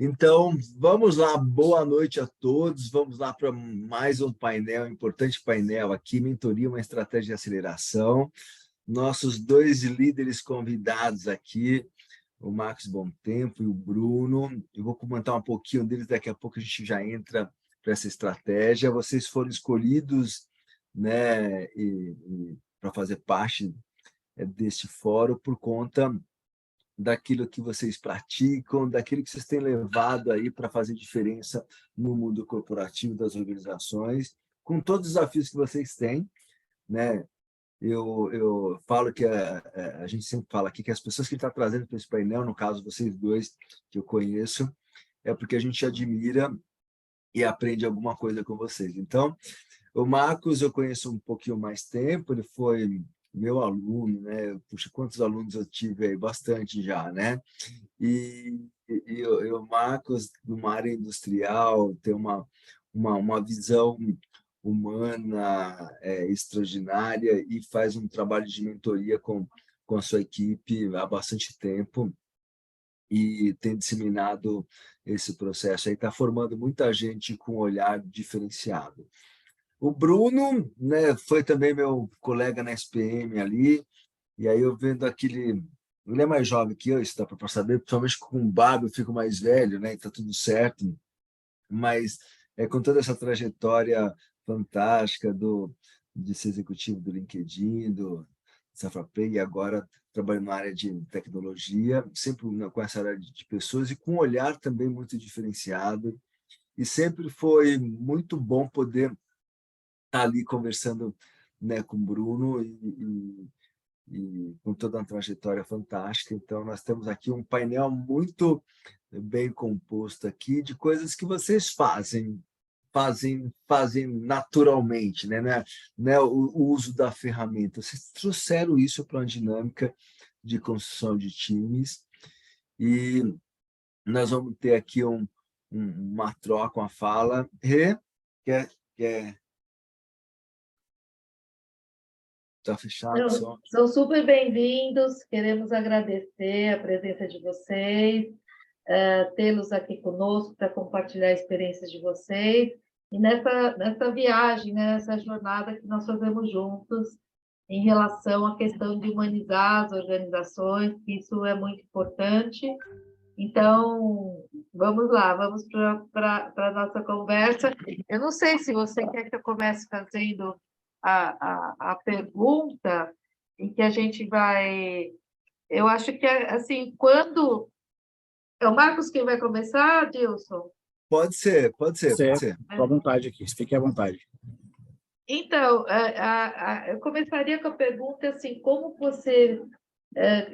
Então, vamos lá, boa noite a todos. Vamos lá para mais um painel, importante painel aqui, Mentoria, uma estratégia de aceleração. Nossos dois líderes convidados aqui, o Marcos Bontempo e o Bruno. Eu vou comentar um pouquinho deles, daqui a pouco a gente já entra para essa estratégia. Vocês foram escolhidos, né, para fazer parte deste fórum por conta daquilo que vocês praticam, daquilo que vocês têm levado aí para fazer diferença no mundo corporativo das organizações, com todos os desafios que vocês têm, né? Eu falo que a gente sempre fala aqui que as pessoas que a gente está trazendo para esse painel, no caso vocês dois que eu conheço, é porque a gente admira e aprende alguma coisa com vocês. Então, o Marcos eu conheço um pouquinho mais tempo, ele foi meu aluno, né? Puxa, quantos alunos eu tive aí? Bastante já, né? E o Marcos, numa área industrial, tem uma visão humana extraordinária e faz um trabalho de mentoria com a sua equipe há bastante tempo e tem disseminado esse processo aí, está formando muita gente com um olhar diferenciado. O Bruno, né, foi também meu colega na SPM ali, e aí eu vendo aquele... Ele é mais jovem que eu, isso dá para saber, principalmente com barba eu fico mais velho, né, está tudo certo, mas com toda essa trajetória fantástica de ser executivo do LinkedIn, do SafraPay, e agora trabalhando na área de tecnologia, sempre com essa área de pessoas e com um olhar também muito diferenciado, e sempre foi muito bom poder estar ali conversando, né, com o Bruno e com toda uma trajetória fantástica. Então, nós temos aqui um painel muito bem composto aqui de coisas que vocês fazem naturalmente, né? Né? O uso da ferramenta. Vocês trouxeram isso para uma dinâmica de construção de times e nós vamos ter aqui uma troca, uma fala. Rê, quer tá fechado só? São super bem-vindos, queremos agradecer a presença de vocês, tê-los aqui conosco para compartilhar experiências de vocês, e nessa viagem, né, nessa jornada que nós fazemos juntos em relação à questão de humanizar as organizações, que isso é muito importante. Então, vamos lá, vamos para a nossa conversa. Eu não sei se você quer que eu comece fazendo a pergunta, em que a gente vai... Eu acho que, assim, quando... É o Marcos quem vai começar, Dilson? Pode ser. Fique à vontade aqui, fique à vontade. Então, eu começaria com a pergunta, assim, como você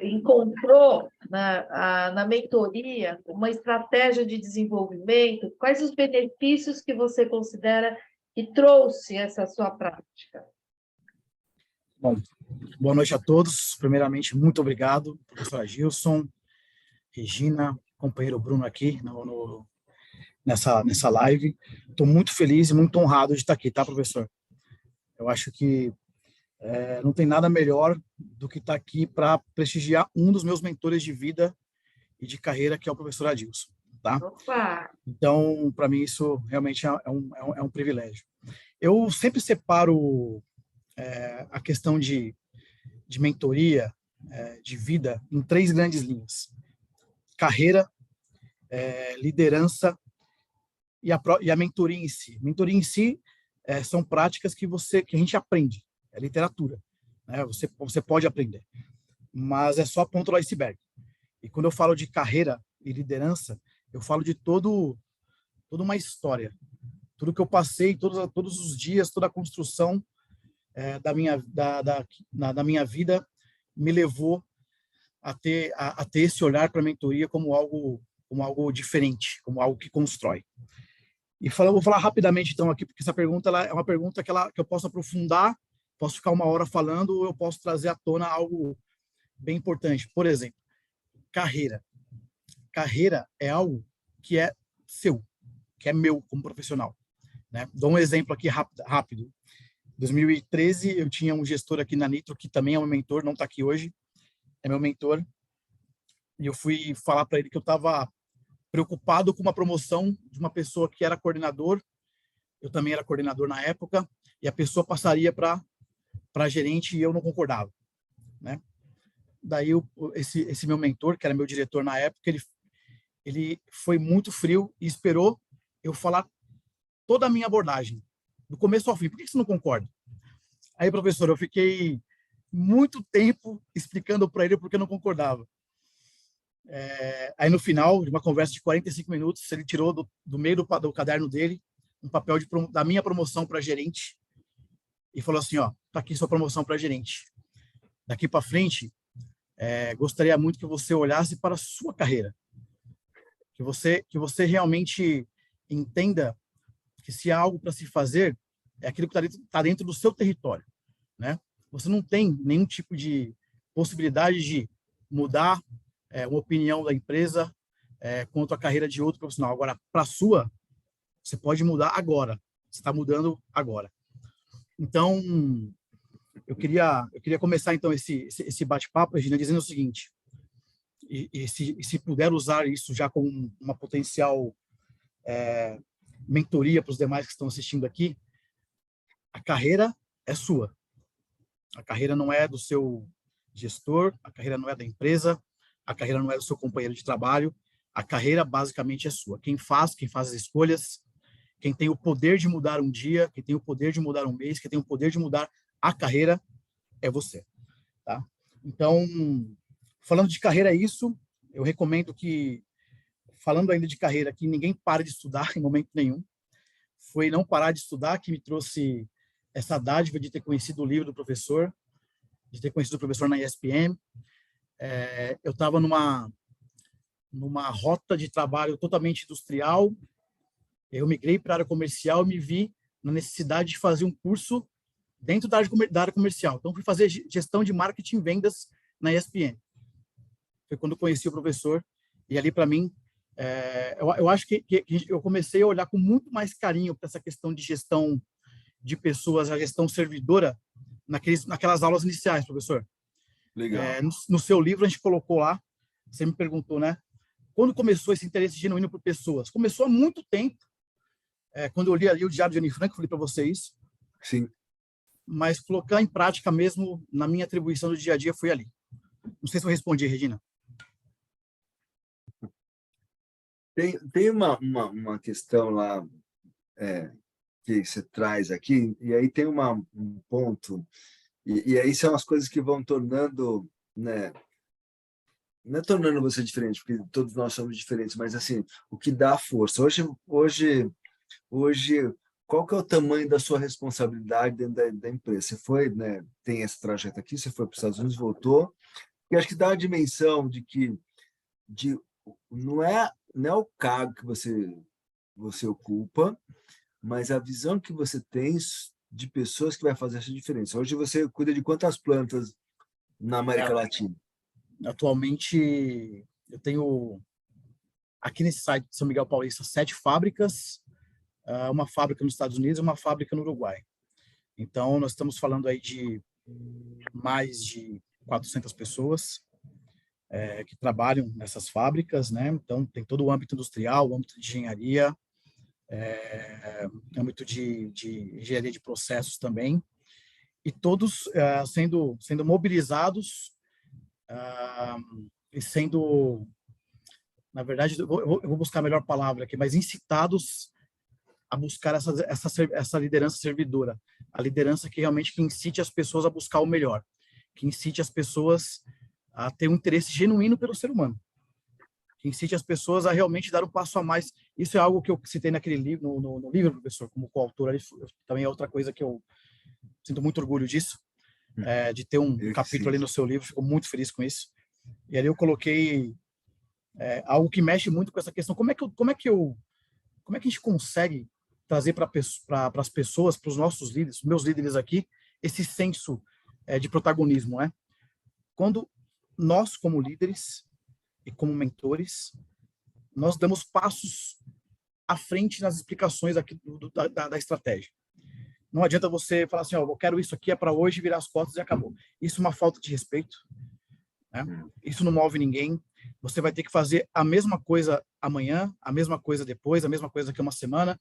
encontrou na mentoria uma estratégia de desenvolvimento, quais os benefícios que você considera que trouxe essa sua prática? Bom, boa noite a todos. Primeiramente, muito obrigado, professora Gilson, Regina, companheiro Bruno aqui nessa live. Estou muito feliz e muito honrado de estar aqui, tá, professor? Eu acho que não tem nada melhor do que estar aqui para prestigiar um dos meus mentores de vida e de carreira, que é o professor Adilson, tá? Opa! Então, para mim, isso realmente é um privilégio. Eu sempre separo a questão de mentoria, de vida, em três grandes linhas: carreira, liderança e a mentoria em si. Mentoria em si são práticas que a gente aprende, é literatura, né? Você pode aprender, mas é só a ponta do iceberg. E quando eu falo de carreira e liderança, eu falo de toda uma história, tudo que eu passei, todos os dias, toda a construção da minha vida me levou a ter esse olhar para a mentoria como algo diferente, como algo que constrói. E vou falar rapidamente então aqui, porque essa pergunta é uma pergunta que eu posso aprofundar, posso ficar uma hora falando, ou eu posso trazer à tona algo bem importante. Por exemplo, carreira. Carreira é algo que é seu, que é meu como profissional, né? Dou um exemplo aqui rápido. Em 2013, eu tinha um gestor aqui na Nitro, que também é meu mentor, não está aqui hoje, é meu mentor, e eu fui falar para ele que eu estava preocupado com uma promoção de uma pessoa que era coordenador, eu também era coordenador na época, e a pessoa passaria para gerente e eu não concordava, né? Daí esse meu mentor, que era meu diretor na época, ele foi muito frio e esperou eu falar toda a minha abordagem, do começo ao fim. Por que você não concorda? Aí, professor, eu fiquei muito tempo explicando para ele porque eu não concordava. Aí, no final de uma conversa de 45 minutos, ele tirou do meio do caderno dele um papel da minha promoção para gerente e falou assim, ó, tá aqui sua promoção para gerente. Daqui para frente, gostaria muito que você olhasse para a sua carreira, que você realmente entenda que se há algo para se fazer, é aquilo que está dentro do seu território, né? Você não tem nenhum tipo de possibilidade de mudar uma opinião da empresa contra a carreira de outro profissional. Agora, para a sua, você pode mudar agora. Você está mudando agora. Então, eu queria começar, então, esse bate-papo, Regina, dizendo o seguinte, e se puder usar isso já como uma potencial mentoria para os demais que estão assistindo aqui, a carreira é sua. A carreira não é do seu gestor, a carreira não é da empresa, a carreira não é do seu companheiro de trabalho, a carreira basicamente é sua. Quem faz as escolhas, quem tem o poder de mudar um dia, quem tem o poder de mudar um mês, quem tem o poder de mudar a carreira, é você. Tá? Então, falando de carreira é isso, eu recomendo que, falando ainda de carreira, que ninguém pare de estudar em momento nenhum. Foi não parar de estudar que me trouxe essa dádiva de ter conhecido o livro do professor, de ter conhecido o professor na ESPM. Eu estava numa rota de trabalho totalmente industrial, eu migrei para a área comercial e me vi na necessidade de fazer um curso dentro da área comercial. Então, fui fazer gestão de marketing e vendas na ESPM. Foi quando conheci o professor, e ali, para mim, eu acho que eu comecei a olhar com muito mais carinho para essa questão de gestão de pessoas, a gestão servidora, naquelas aulas iniciais, professor. Legal. No seu livro, a gente colocou lá, você me perguntou, né? Quando começou esse interesse genuíno por pessoas? Começou há muito tempo, quando eu li ali o Diário de Anne Frank, falei para vocês. Sim. Mas colocar em prática mesmo, na minha atribuição do dia a dia, foi ali. Não sei se eu respondi, Regina. Tem uma questão lá que você traz aqui, e aí tem um ponto, e aí são as coisas que vão tornando, né, não é tornando você diferente, porque todos nós somos diferentes, mas assim, o que dá força. Hoje qual que é o tamanho da sua responsabilidade dentro da empresa? Você foi, né, tem esse trajeto aqui, você foi para os Estados Unidos, voltou, e acho que dá a dimensão de que não é o cargo que você ocupa, mas a visão que você tem de pessoas que vai fazer essa diferença. Hoje você cuida de quantas plantas na América Latina? Atualmente, eu tenho, aqui nesse site de São Miguel Paulista, 7 fábricas, uma fábrica nos Estados Unidos e uma fábrica no Uruguai. Então, nós estamos falando aí de mais de 400 pessoas que trabalham nessas fábricas, né? Então, tem todo o âmbito industrial, o âmbito de engenharia, âmbito de engenharia de processos também, e todos sendo mobilizados e sendo, na verdade, eu vou buscar a melhor palavra aqui, mas incitados a buscar essa liderança servidora, a liderança que realmente incite as pessoas a buscar o melhor, que incite as pessoas a ter um interesse genuíno pelo ser humano, que incite as pessoas a realmente dar um passo a mais. Isso é algo que eu citei naquele livro, no livro, professor, como coautor. Também é outra coisa que eu sinto muito orgulho disso, de ter um capítulo ali no seu livro, fico muito feliz com isso. E ali eu coloquei algo que mexe muito com essa questão. Como é que a gente consegue trazer para as pessoas, para os nossos líderes, meus líderes aqui, esse senso de protagonismo, né? Quando nós, como líderes e como mentores, nós damos passos à frente nas explicações aqui da estratégia. Não adianta você falar assim, eu quero isso aqui, é para hoje, virar as costas e acabou. Isso é uma falta de respeito, né? Isso não move ninguém. Você vai ter que fazer a mesma coisa amanhã, a mesma coisa depois, a mesma coisa daqui a uma semana.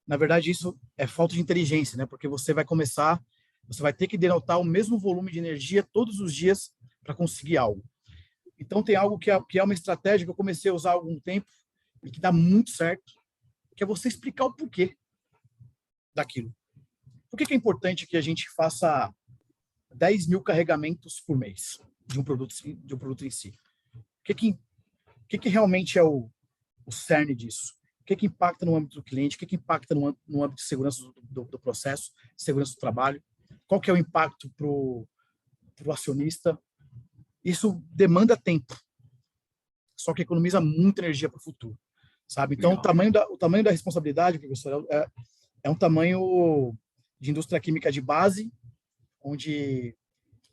Na verdade, isso é falta de inteligência, né? Porque você vai ter que denotar o mesmo volume de energia todos os dias para conseguir algo. Então, tem algo que é uma estratégia que eu comecei a usar há algum tempo e que dá muito certo, que é você explicar o porquê daquilo. Por que é importante que a gente faça 10 mil carregamentos por mês de um produto em si? O que realmente é o cerne disso? O que impacta no âmbito do cliente? O que impacta no âmbito de segurança do processo, segurança do trabalho? Qual que é o impacto para o acionista? Isso demanda tempo, só que economiza muita energia para o futuro, sabe? Então, o tamanho da responsabilidade, professor, é um tamanho de indústria química de base, onde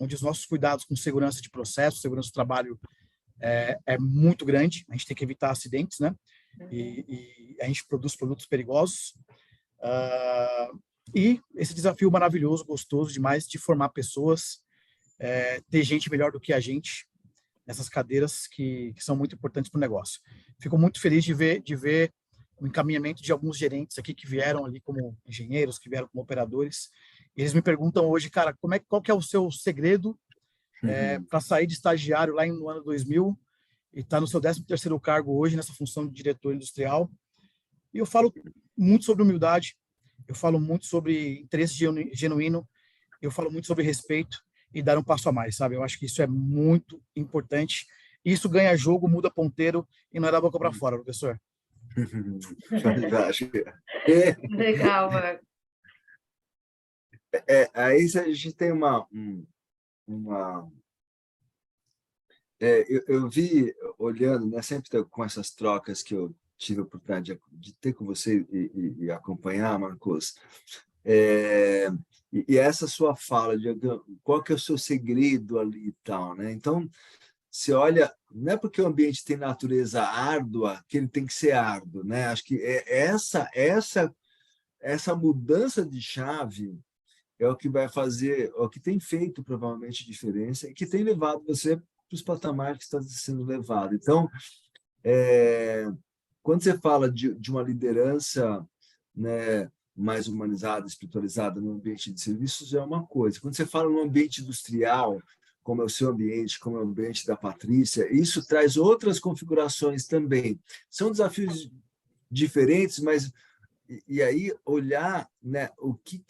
os nossos cuidados com segurança de processo, segurança do trabalho é muito grande. A gente tem que evitar acidentes, né? E a gente produz produtos perigosos. E esse desafio maravilhoso, gostoso demais de formar pessoas, ter gente melhor do que a gente nessas cadeiras que são muito importantes para o negócio. Fico muito feliz de ver o encaminhamento de alguns gerentes aqui que vieram ali como engenheiros, que vieram como operadores. E eles me perguntam hoje, cara, qual que é o seu segredo para sair de estagiário lá no ano 2000 e estar no seu 13º cargo hoje nessa função de diretor industrial? E eu falo muito sobre humildade, eu falo muito sobre interesse genuíno, eu falo muito sobre respeito e dar um passo a mais, sabe? Eu acho que isso é muito importante. Isso ganha jogo, muda ponteiro e não é da boca para fora, professor. Legal, Marcos. Aí a gente tem eu vi, olhando, né, sempre com essas trocas que eu tive a oportunidade de ter com você e acompanhar, Marcos, e essa sua fala de qual que é o seu segredo ali e tal, né? Então, você olha, não é porque o ambiente tem natureza árdua que ele tem que ser árduo, né? Acho que essa mudança de chave é o que vai fazer, é o que tem feito provavelmente diferença e que tem levado você para os patamares que está sendo levado. Então, quando você fala de uma liderança, né, mais humanizada, espiritualizada no ambiente de serviços, é uma coisa. Quando você fala no ambiente industrial, como é o seu ambiente, como é o ambiente da Patrícia, isso traz outras configurações também. São desafios diferentes, mas e aí olhar, né, o que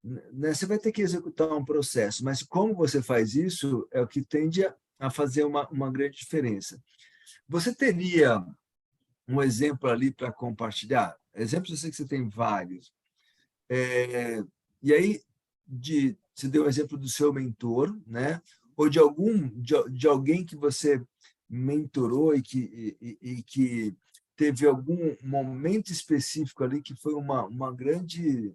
né, você vai ter que executar um processo, mas como você faz isso é o que tende a fazer uma grande diferença. Você teria um exemplo ali para compartilhar? Exemplos, eu sei que você tem vários. E aí, você deu o exemplo do seu mentor, né? Ou de alguém que você mentorou e que teve algum momento específico ali que foi uma grande,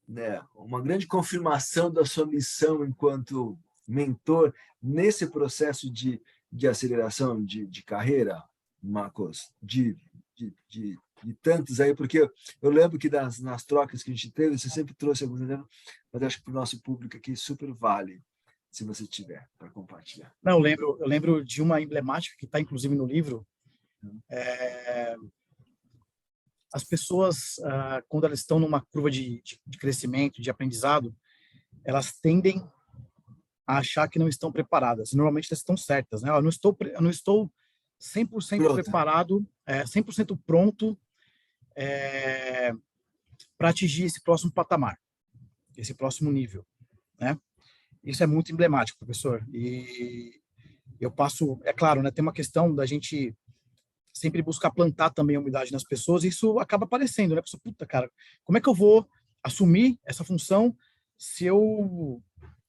né, uma grande confirmação da sua missão enquanto mentor nesse processo de aceleração de carreira, Marcos, de tantos aí, porque eu lembro que nas trocas que a gente teve, você sempre trouxe alguns exemplos, mas acho que para o nosso público aqui super vale, se você tiver para compartilhar. Não, eu lembro de uma emblemática que está inclusive no livro. As pessoas, quando elas estão numa curva de crescimento, de aprendizado, elas tendem a achar que não estão preparadas. Normalmente elas estão certas, né? Eu não estou 100% preparado, 100% pronto para atingir esse próximo patamar, esse próximo nível, né? Isso é muito emblemático, professor. E eu passo, é claro, né? Tem uma questão da gente sempre buscar plantar também a humildade nas pessoas, e isso acaba aparecendo, né? Pessoa, puta, cara, como é que eu vou assumir essa função se eu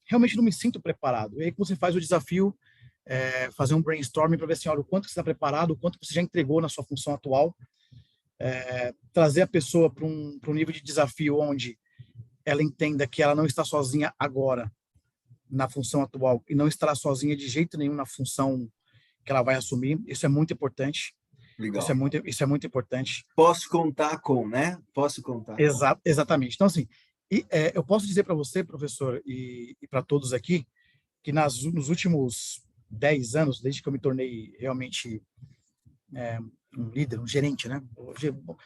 realmente não me sinto preparado? E aí você faz o desafio, fazer um brainstorming para ver assim, olha, o quanto você está preparado, o quanto você já entregou na sua função atual, trazer a pessoa para um nível de desafio onde ela entenda que ela não está sozinha agora na função atual e não estará sozinha de jeito nenhum na função que ela vai assumir. Isso é muito importante. Legal. Isso é muito importante. Posso contar com, né? Posso contar com. Exatamente. Então, assim, eu posso dizer para você, professor, e para todos aqui, que nos últimos 10 anos, desde que eu me tornei realmente um líder, um gerente, né?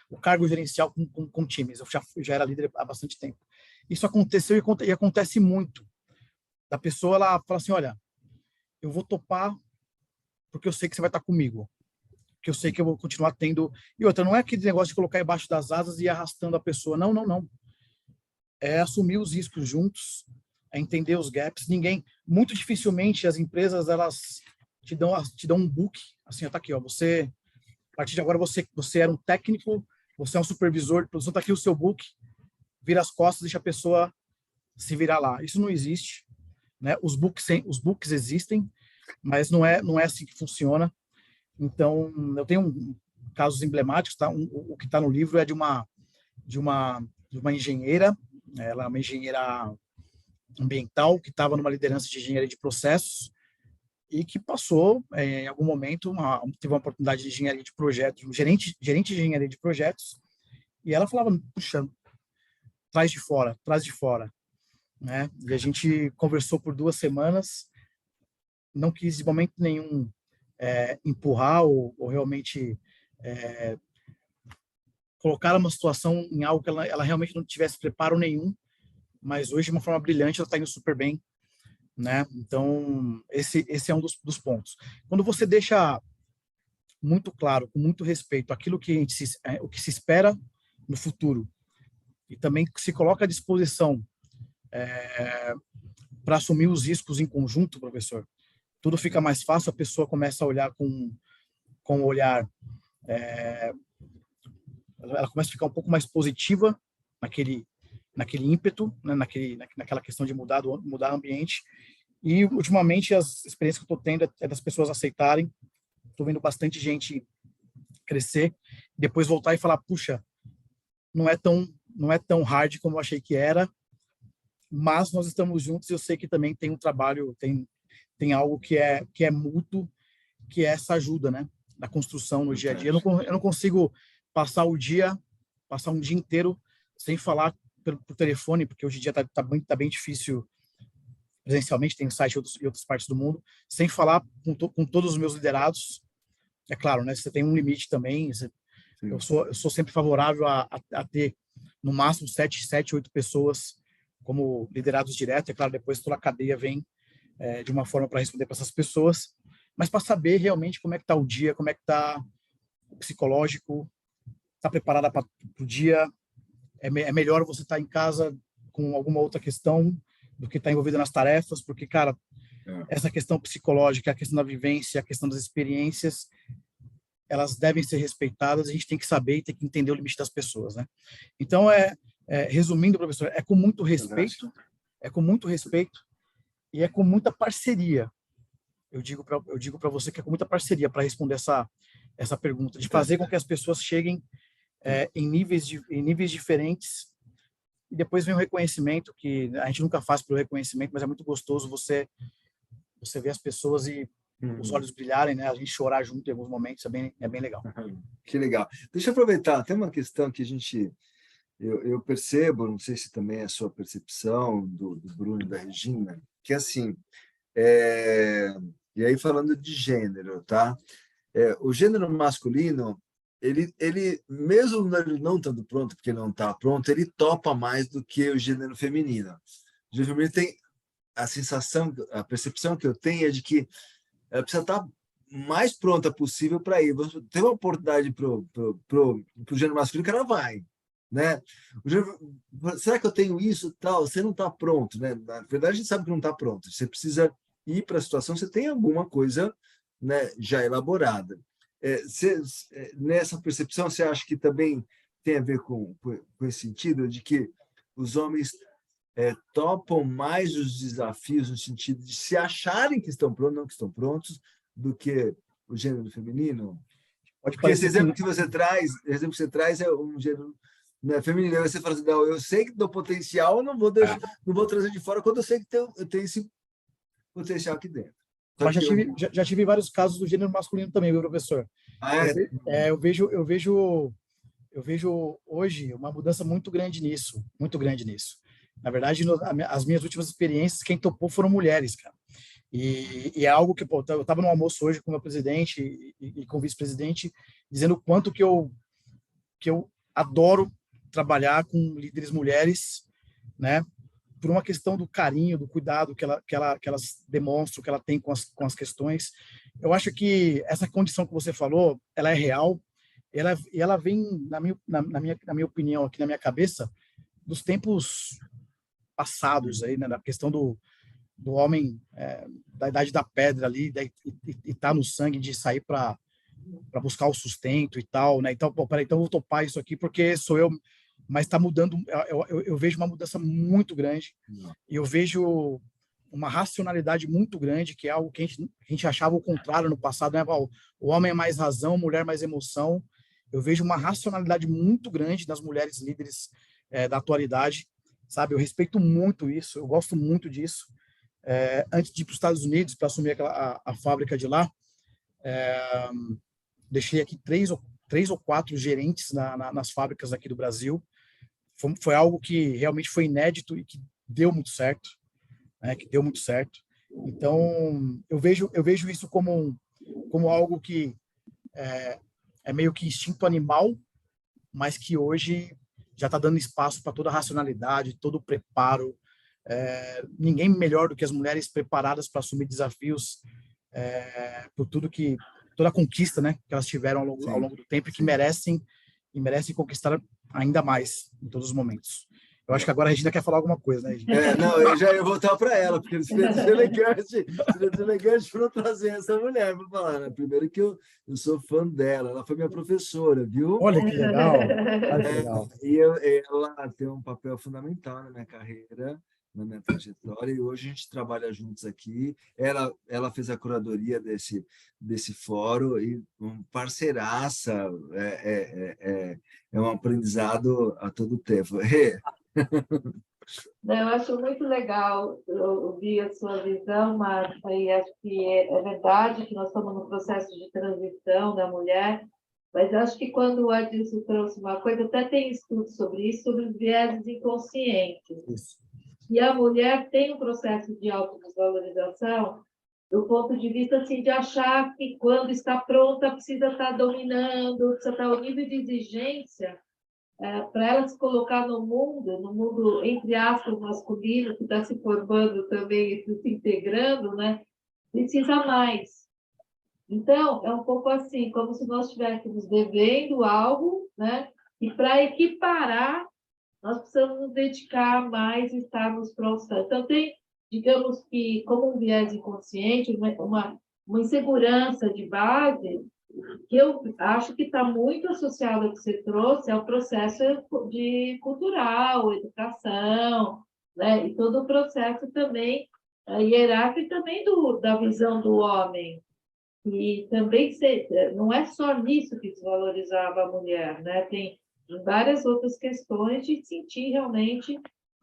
O cargo gerencial com times. Eu já era líder há bastante tempo. Isso aconteceu e acontece muito. Da pessoa, ela fala assim, olha, eu vou topar porque eu sei que você vai estar comigo, que eu sei que eu vou continuar tendo... E outra, não é aquele negócio de colocar embaixo das asas e ir arrastando a pessoa. Não, não, não. É assumir os riscos juntos, é entender os gaps. Muito dificilmente as empresas, elas te dão um book, assim, ó, tá aqui, ó, você, a partir de agora você era um técnico, você é um supervisor de produção, tá aqui o seu book, vira as costas, deixa a pessoa se virar lá. Isso não existe, né? Os books existem, mas não é assim que funciona. Então, eu tenho casos emblemáticos, tá? O que está no livro é de uma engenheira, ela é uma engenheira ambiental que estava numa liderança de engenharia de processos e que passou, em algum momento, teve uma oportunidade de engenharia de projetos, gerente de engenharia de projetos, e ela falava, puxa, traz de fora, né? E a gente conversou por 2 semanas, não quis de momento nenhum empurrar ou realmente colocar uma situação em algo que ela realmente não tivesse preparo nenhum, mas hoje, de uma forma brilhante, ela está indo super bem, né? Então, esse é um dos pontos. Quando você deixa muito claro, com muito respeito, aquilo que o que se espera no futuro, e também se coloca à disposição para assumir os riscos em conjunto, professor, tudo fica mais fácil, a pessoa começa a olhar com um olhar, ela começa a ficar um pouco mais positiva naquele ímpeto, né, naquela questão de mudar o ambiente. E, ultimamente, as experiências que eu estou tendo é das pessoas aceitarem. Estou vendo bastante gente crescer, depois voltar e falar, puxa, não é tão hard como eu achei que era, mas nós estamos juntos e eu sei que também tem um trabalho, tem algo que é mútuo, que é essa ajuda, né? Da construção no dia a dia. Eu não consigo passar um dia inteiro sem falar por telefone, porque hoje em dia tá bem difícil presencialmente, tem site em outras partes do mundo, sem falar com todos os meus liderados. É claro, né? Você tem um limite também. Eu sou sempre favorável a ter, no máximo, 7, 8 pessoas como liderados diretos. É claro, depois toda a cadeia vem de uma forma para responder para essas pessoas, mas para saber realmente como é que está o dia, como é que está o psicológico, está preparada para o dia. É melhor você estar em casa com alguma outra questão do que estar envolvida nas tarefas, porque, cara, essa questão psicológica, a questão da vivência, a questão das experiências, elas devem ser respeitadas, a gente tem que saber e tem que entender o limite das pessoas, né? Então, resumindo, professor, é com muito respeito e é com muita parceria. Eu digo para você que é com muita parceria para responder essa pergunta, de fazer com que as pessoas cheguem em níveis diferentes, e depois vem o reconhecimento, que a gente nunca faz pelo reconhecimento, mas é muito gostoso você ver as pessoas e os olhos brilharem, né? A gente chorar junto em alguns momentos, é bem legal. Que legal. Deixa eu aproveitar, tem uma questão que eu percebo, não sei se também é a sua percepção, do Bruno e da Regina, que assim, e aí falando de gênero, tá? O gênero masculino, ele mesmo ele não estando pronto, porque não está pronto, ele topa mais do que o gênero feminino. O gênero feminino tem a sensação, a percepção que eu tenho é de que ela precisa estar mais pronta possível para ir. Você tem uma oportunidade pro gênero masculino que ela vai, né? Será que eu tenho isso, tal? Você não está pronto, né? Na verdade, a gente sabe que não está pronto. Você precisa ir para a situação, você tem alguma coisa, né, já elaborada. Nessa percepção, você acha que também tem a ver com esse sentido de que os homens topam mais os desafios no sentido de se acharem que estão prontos, não que estão prontos, do que o gênero feminino? Porque esse exemplo que você traz é um gênero, né, feminino. Aí você fala assim, não, eu sei que do potencial, não vou trazer de fora quando eu sei que eu tenho esse potencial aqui dentro. Mas já tive vários casos do gênero masculino também, meu professor. Eu vejo hoje uma mudança muito grande nisso, muito grande nisso. Na verdade, as minhas últimas experiências, quem topou foram mulheres, cara. E é algo que, pô, eu estava no almoço hoje com o meu presidente e com o vice-presidente, dizendo o quanto que eu adoro trabalhar com líderes mulheres, né? Por uma questão do carinho, do cuidado que elas demonstram, que ela tem com as questões. Eu acho que essa condição que você falou, ela é real, ela vem, na minha opinião, aqui na minha cabeça, dos tempos passados, aí, né? Da questão do homem da idade da pedra ali, e tá no sangue de sair para buscar o sustento e tal, né? Então, pô, peraí, então eu vou topar isso aqui porque sou eu, mas está mudando. Eu vejo uma mudança muito grande e eu vejo uma racionalidade muito grande, que é algo que a gente achava o contrário no passado, né? O homem é mais razão, mulher mais emoção. Eu vejo uma racionalidade muito grande das mulheres líderes da atualidade, sabe? Eu respeito muito isso, eu gosto muito disso. Antes de ir para os Estados Unidos para assumir a fábrica de lá, deixei aqui três ou quatro gerentes nas fábricas aqui do Brasil. Foi algo que realmente foi inédito e que deu muito certo, né? Que deu muito certo. Então, eu vejo isso como algo que é meio que instinto animal, mas que hoje já está dando espaço para toda a racionalidade, todo o preparo. Ninguém melhor do que as mulheres preparadas para assumir desafios por toda a conquista, né, que elas tiveram ao longo do tempo e que merecem conquistar ainda mais em todos os momentos. Eu acho que agora a Regina quer falar alguma coisa, né, Regina? Não, eu já ia voltar para ela, porque seria deselegante para não trazer essa mulher para falar, né? Primeiro que eu sou fã dela, ela foi minha professora, viu? Olha que legal, olha que legal. E ela tem um papel fundamental na minha carreira, na minha trajetória, e hoje a gente trabalha juntos aqui. Ela fez a curadoria desse fórum e parceiraça, é um aprendizado a todo tempo. Eu acho muito legal ouvir a sua visão, Marta, e acho que é verdade que nós estamos no processo de transição da mulher, mas acho que quando o Adilson trouxe uma coisa, até tem estudos sobre isso, sobre os vieses inconscientes. Isso. E a mulher tem um processo de autodesvalorização do ponto de vista assim, de achar que quando está pronta precisa estar dominando, precisa estar o nível de exigência para ela se colocar no mundo, entre aspas, masculino, que está se formando também, se integrando, né? Precisa mais. Então, é um pouco assim, como se nós estivéssemos devendo algo, né? E para equiparar, nós precisamos nos dedicar mais e estarmos prontos. Então, tem, digamos que, como um viés inconsciente, uma insegurança de base, que eu acho que está muito associado ao que você trouxe, ao processo cultural, educação, né? E todo o processo também hierárquico e também da visão do homem. E também não é só nisso que desvalorizava a mulher, né? Tem várias outras questões de sentir realmente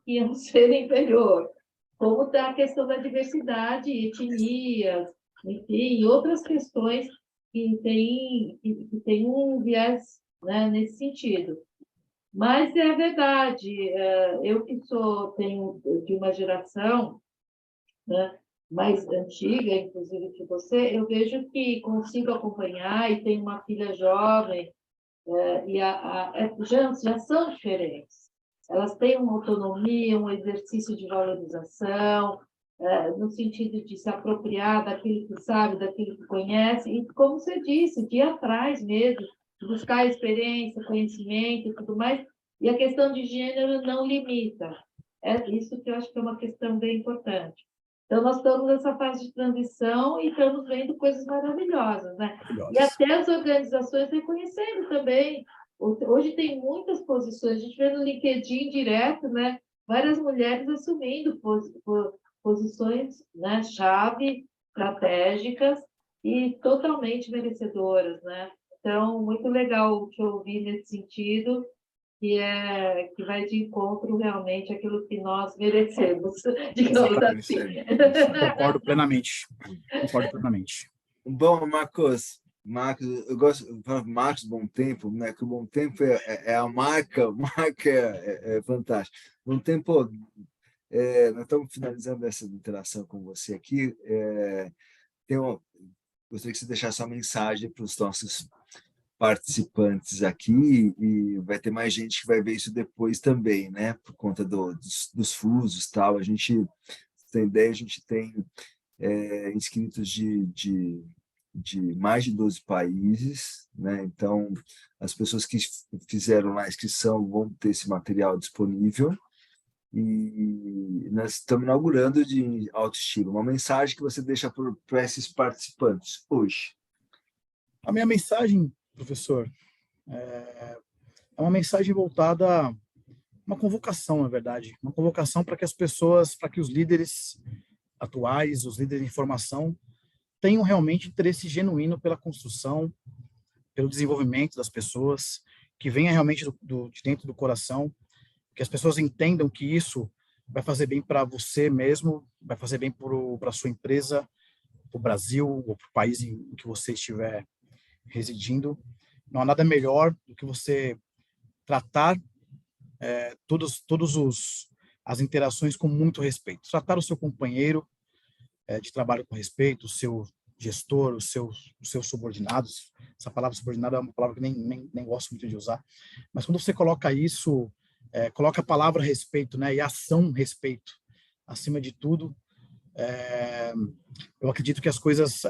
que é um ser inferior, como a questão da diversidade, etnias, enfim, outras questões que tem um viés, né, nesse sentido. Mas é verdade, eu que tenho de uma geração, né, mais antiga, inclusive que você, eu vejo que consigo acompanhar e tenho uma filha jovem, e já são diferentes. Elas têm uma autonomia, um exercício de valorização, no sentido de se apropriar daquilo que sabe, daquilo que conhece, e, como você disse, de ir atrás mesmo, buscar experiência, conhecimento e tudo mais, e a questão de gênero não limita. É isso que eu acho que é uma questão bem importante. Então, nós estamos nessa fase de transição e estamos vendo coisas maravilhosas, né? E até as organizações reconhecendo também. Hoje tem muitas posições, a gente vê no LinkedIn direto, né? Várias mulheres assumindo posições, né, chave, estratégicas e totalmente merecedoras, né? Então, muito legal te ouvir nesse sentido, que vai de encontro realmente àquilo que nós merecemos, digamos assim. Concordo plenamente. Concordo plenamente. Bom, Marcos, eu gosto de falar Marcos Bom Tempo, né? Que o Bom Tempo é a marca é fantástica. Bom Tempo nós estamos finalizando essa interação com você aqui. Gostaria que você deixasse uma mensagem para os nossos participantes aqui, e vai ter mais gente que vai ver isso depois também, né? Por conta dos fusos e tal. A gente tem ideia, a gente tem inscritos de mais de 12 países, né? Então, as pessoas que fizeram lá a inscrição vão ter esse material disponível. E nós estamos inaugurando de autoestima. Uma mensagem que você deixa para esses participantes hoje. A minha mensagem, professor, é uma mensagem voltada a uma convocação, na verdade, uma convocação para que as pessoas, para que os líderes atuais, os líderes de informação, tenham realmente interesse genuíno pela construção, pelo desenvolvimento das pessoas, que venha realmente de dentro do coração, que as pessoas entendam que isso vai fazer bem para você mesmo, vai fazer bem para a sua empresa, para o Brasil ou para o país em que você estiver residindo. Não há nada melhor do que você tratar as interações com muito respeito. Tratar o seu companheiro de trabalho com respeito, o seu gestor, os seus subordinados. Essa palavra subordinado é uma palavra que nem gosto muito de usar. Mas quando você coloca isso, coloca a palavra respeito, né, e ação respeito acima de tudo, eu acredito que as coisas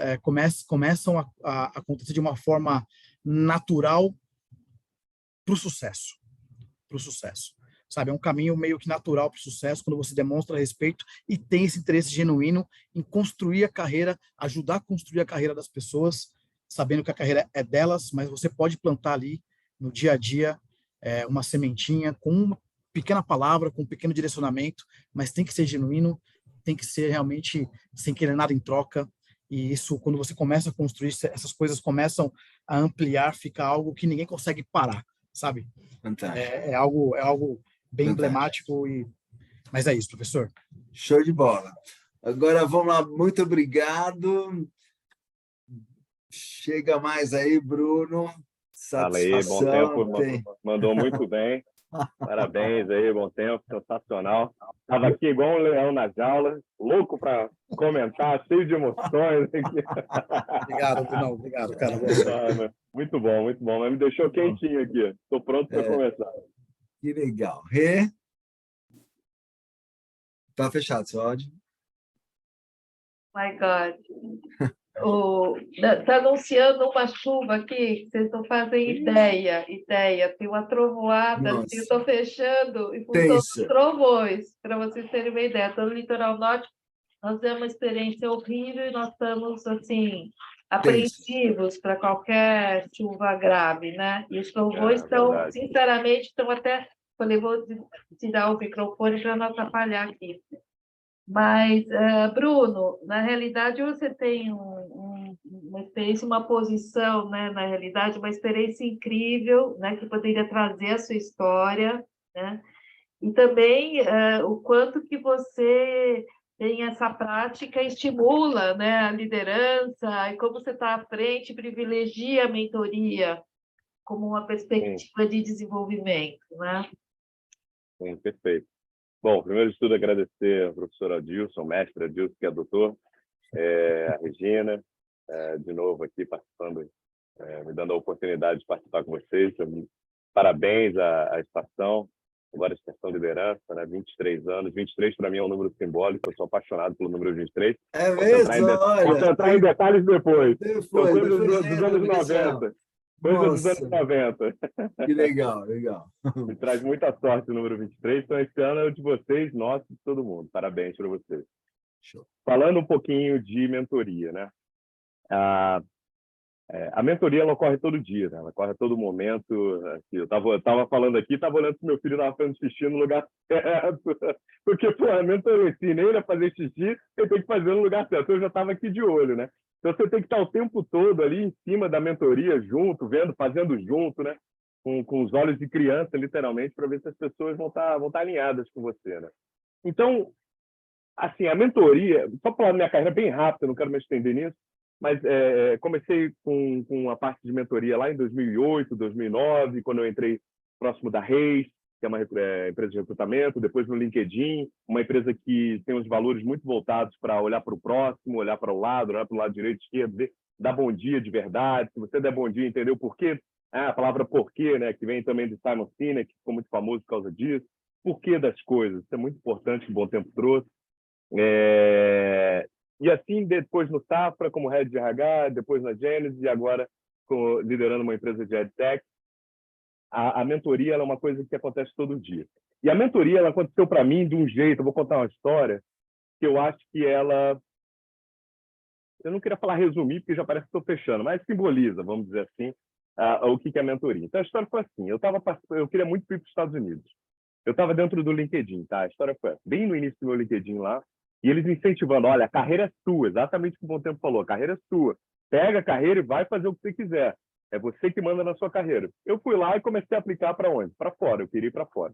começam a acontecer de uma forma natural para o sucesso. Sabe, é um caminho meio que natural para o sucesso quando você demonstra respeito e tem esse interesse genuíno em construir a carreira, ajudar a construir a carreira das pessoas, sabendo que a carreira é delas, mas você pode plantar ali no dia a dia uma sementinha com uma pequena palavra, com um pequeno direcionamento, mas tem que ser genuíno, tem que ser realmente sem querer nada em troca. E isso, quando você começa a construir, essas coisas começam a ampliar, fica algo que ninguém consegue parar, sabe? Fantástico. É algo bem Fantástico. emblemático, mas é isso, professor. Show de bola. Agora, vamos lá, muito obrigado. Chega mais aí, Bruno. Satisfação. Fala aí, bom tempo, mandou muito bem. Parabéns aí, bom tempo, sensacional. Estava aqui igual um leão na jaula, louco para comentar, cheio de emoções. Obrigado, Bruno. Obrigado, cara. Muito bom, mas me deixou quentinho aqui. Estou pronto para começar. Que legal. Rê? Está fechado seu áudio? My God. Está anunciando uma chuva aqui, vocês não fazem ideia. Tem uma trovoada, assim, eu estou fechando em função dos trovões, para vocês terem uma ideia. Estou no litoral norte, nós temos uma experiência horrível e nós estamos, assim, apreensivos para qualquer chuva grave, né? E os trovões estão, sinceramente, até... Falei, vou tirar o microfone para não atrapalhar aqui. Mas, Bruno, na realidade, você tem uma experiência, uma posição, né? Na realidade, uma experiência incrível, né? Que poderia trazer a sua história, né? E também o quanto que você tem essa prática, estimula, né? A liderança, e como você está à frente, privilegia a mentoria como uma perspectiva de desenvolvimento, né? Sim, perfeito. Bom, primeiro de tudo, agradecer ao professor Adilson, mestre Adilson, que é doutor, a Regina, de novo aqui participando, me dando a oportunidade de participar com vocês. Parabéns à estação, agora a estação liderança, né? 23 anos. 23 para mim é um número simbólico, eu sou apaixonado pelo número 23. É mesmo? Posso entrar em detalhes depois. São coisas dos anos 90. Coisa dos anos 90. Que legal, legal. Me traz muita sorte o número 23, então esse ano é o de vocês, nosso, de todo mundo. Parabéns para vocês. Show. Falando um pouquinho de mentoria, né? A mentoria ela ocorre todo dia, né? Ela ocorre a todo momento. Assim, eu estava falando aqui, estava olhando que meu filho estava fazendo xixi no lugar certo, porque pô, a mentoria eu ensinei ele a fazer xixi, eu tenho que fazer no lugar certo. Eu já estava aqui de olho, né? Então você tem que estar o tempo todo ali em cima da mentoria, junto, vendo, fazendo junto, né? Com os olhos de criança, literalmente, para ver se as pessoas vão estar alinhadas com você, né? Então, assim, a mentoria, só falar da minha carreira bem rápida, não quero me estender nisso, mas comecei com a parte de mentoria lá em 2008, 2009, quando eu entrei próximo da Reis. que é uma empresa de recrutamento, depois no LinkedIn, uma empresa que tem os valores muito voltados para olhar para o próximo, olhar para o lado, olhar para o lado direito, esquerdo, dar bom dia de verdade. Se você der bom dia, entender o porquê, a palavra porquê, né, que vem também de Simon Sinek, que ficou muito famoso por causa disso, porquê das coisas, isso é muito importante, que o Bom Tempo trouxe. E assim, depois no Safra, como Head de RH, depois na Genesis, e agora liderando uma empresa de EdTech. A mentoria ela é uma coisa que acontece todo dia. E a mentoria ela aconteceu para mim de um jeito, eu vou contar uma história, que eu acho que ela... Eu não queria falar resumir, porque já parece que estou fechando, mas simboliza, vamos dizer assim, o que é a mentoria. Então, a história foi assim, eu queria muito ir para os Estados Unidos. Eu estava dentro do LinkedIn, tá? A história foi bem no início do meu LinkedIn lá, e eles incentivando, olha, a carreira é sua, exatamente o que o Bom Tempo falou, a carreira é sua. Pega a carreira e vai fazer o que você quiser. É você que manda na sua carreira. Eu fui lá e comecei a aplicar para onde? Para fora, eu queria ir para fora.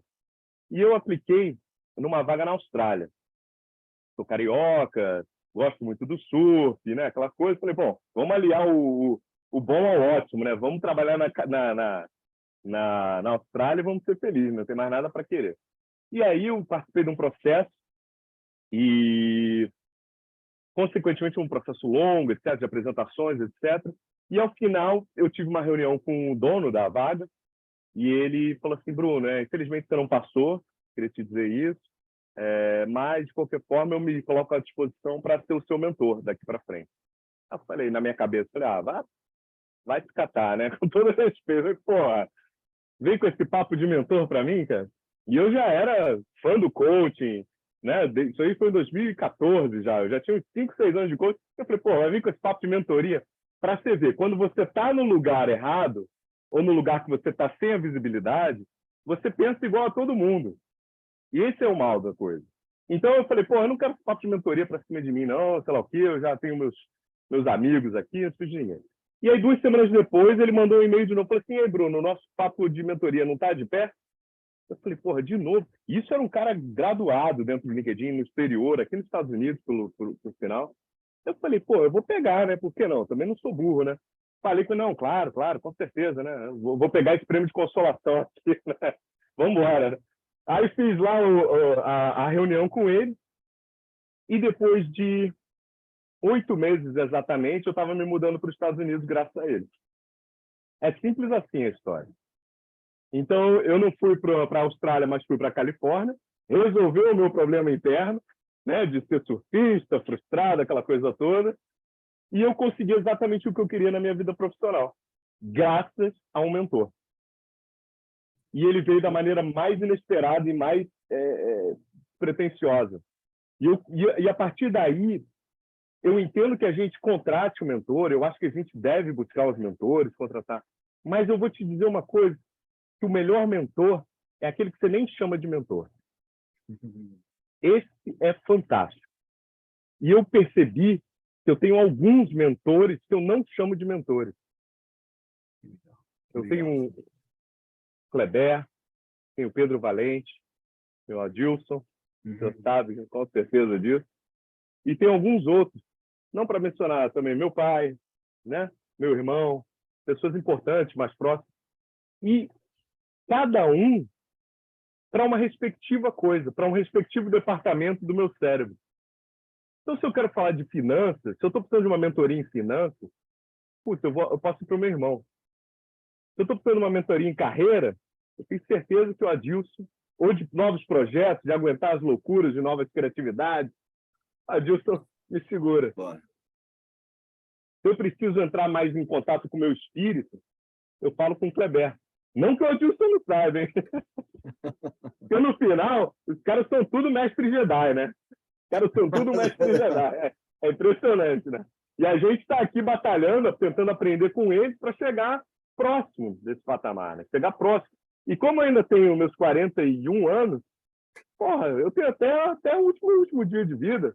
E eu apliquei numa vaga na Austrália. Sou carioca, gosto muito do surf, né? Aquela coisa. Falei, bom, vamos aliar o bom ao ótimo, né? Vamos trabalhar na Austrália e vamos ser felizes, não tem mais nada para querer. E aí eu participei de um processo e, consequentemente, um processo longo, etc., de apresentações, etc., e, ao final, eu tive uma reunião com o dono da vaga e ele falou assim, Bruno, infelizmente você não passou, queria te dizer isso, mas, de qualquer forma, eu me coloco à disposição para ser o seu mentor daqui para frente. Eu falei, na minha cabeça, vai se catar, né? Com todo respeito. Porra, vem com esse papo de mentor para mim, cara. E eu já era fã do coaching, né? Isso aí foi em 2014 já. Eu já tinha uns 5, 6 anos de coaching. Eu falei, vai vir com esse papo de mentoria. Para você ver, quando você está no lugar errado, ou no lugar que você está sem a visibilidade, você pensa igual a todo mundo. E esse é o mal da coisa. Então eu falei, eu não quero papo de mentoria para cima de mim, não, sei lá o quê, eu já tenho meus amigos aqui, não preciso de ninguém. E aí, 2 semanas depois, ele mandou um e-mail de novo, falou assim, ei, Bruno, o nosso papo de mentoria não está de pé? Eu falei, de novo? Isso era um cara graduado dentro do LinkedIn, no exterior, aqui nos Estados Unidos, por final. Eu falei, eu vou pegar, né? Por que não? Também não sou burro, né? Falei com ele, não, claro, com certeza, né? Vou pegar esse prêmio de consolação aqui, né? Vamos embora, né? Aí fiz lá a reunião com ele e depois de 8 meses exatamente, eu estava me mudando para os Estados Unidos graças a ele. É simples assim a história. Então, eu não fui para a Austrália, mas fui para a Califórnia, resolveu o meu problema interno, né, de ser surfista, frustrado, aquela coisa toda, e eu consegui exatamente o que eu queria na minha vida profissional, graças a um mentor. E ele veio da maneira mais inesperada e mais pretensiosa. E a partir daí, eu entendo que a gente contrate o mentor, eu acho que a gente deve buscar os mentores, contratar, mas eu vou te dizer uma coisa, que o melhor mentor é aquele que você nem chama de mentor. Esse é fantástico. E eu percebi que eu tenho alguns mentores que eu não chamo de mentores. Eu tenho o Kleber, tenho o Pedro Valente, tenho o Adilson, você sabe com certeza disso. E tem alguns outros, não para mencionar também meu pai, né? Meu irmão, pessoas importantes, mais próximas. E cada um para uma respectiva coisa, para um respectivo departamento do meu cérebro. Então, se eu quero falar de finanças, se eu estou precisando de uma mentoria em finanças, eu posso ir para o meu irmão. Se eu estou precisando de uma mentoria em carreira, eu tenho certeza que o Adilson, ou de novos projetos, de aguentar as loucuras, de novas criatividades, o Adilson me segura. Bora. Se eu preciso entrar mais em contato com o meu espírito, eu falo com o Kleber. Não que o Adilson não saiba, hein? Porque no final, os caras são tudo mestre Jedi, né? Os caras são tudo mestre Jedi. É impressionante, né? E a gente está aqui batalhando, tentando aprender com eles para chegar próximo desse patamar, né? Chegar próximo. E como eu ainda tenho meus 41 anos, eu tenho até o último dia de vida.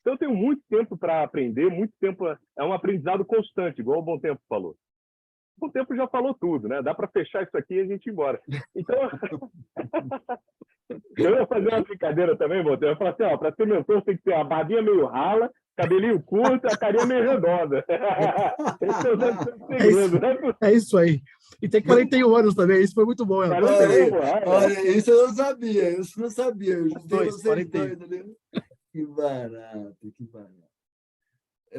Então eu tenho muito tempo para aprender, muito tempo. É um aprendizado constante, igual o Bom Tempo falou. O tempo já falou tudo, né? Dá para fechar isso aqui e a gente ir embora. Então, eu ia fazer uma brincadeira também, Bom Tempo. Eu ia falar assim, para ser mentor tem que ter a barbinha meio rala, cabelinho curto, a carinha meio redonda. Esse é o segredo, né? É isso aí. E tem 41 anos também, isso foi muito bom. Eu Olha, isso eu não sabia, isso eu não sabia. Eu juntei vocês 41. dois ali. Que barato, que barato.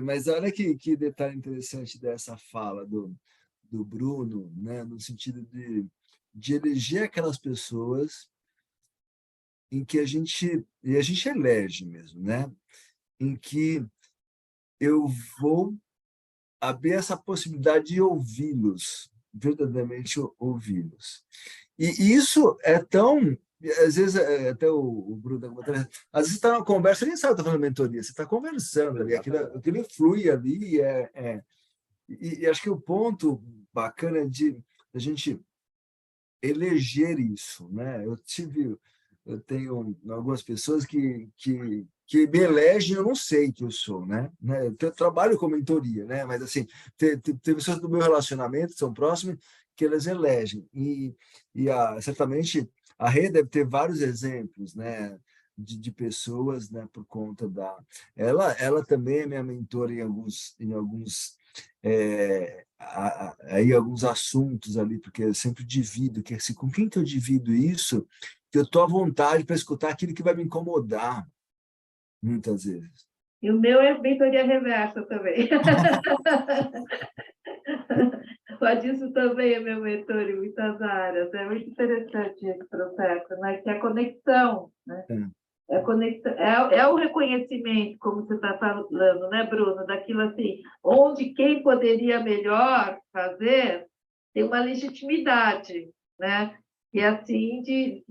Mas olha que detalhe interessante dessa fala do Bruno, né, no sentido de eleger aquelas pessoas em que a gente elege mesmo, né, em que eu vou abrir essa possibilidade de ouvi-los, verdadeiramente ouvi-los. E isso é tão... Às vezes, até o Bruno, às vezes está numa conversa, nem sabe que está falando mentoria, você está conversando ali, aquilo flui ali, e acho que o ponto bacana é de a gente eleger isso, né? Eu tenho algumas pessoas que me elegem, eu não sei que eu sou, né? Eu trabalho com mentoria, né? Mas assim, tem pessoas do meu relacionamento que são próximas que elas elegem certamente a Rê deve ter vários exemplos, né? De pessoas, né? Por conta ela também é minha mentora em alguns aí alguns assuntos ali, porque eu sempre divido, que assim, com quem que eu divido isso, que eu estou à vontade para escutar aquilo que vai me incomodar, muitas vezes. E o meu é mentoria reversa também. O Adilson também é meu mentor em muitas áreas. É muito interessante esse processo, né? Que é a conexão, né? É o reconhecimento, como você está falando, né, Bruno? Daquilo assim, onde quem poderia melhor fazer tem uma legitimidade, né? E assim que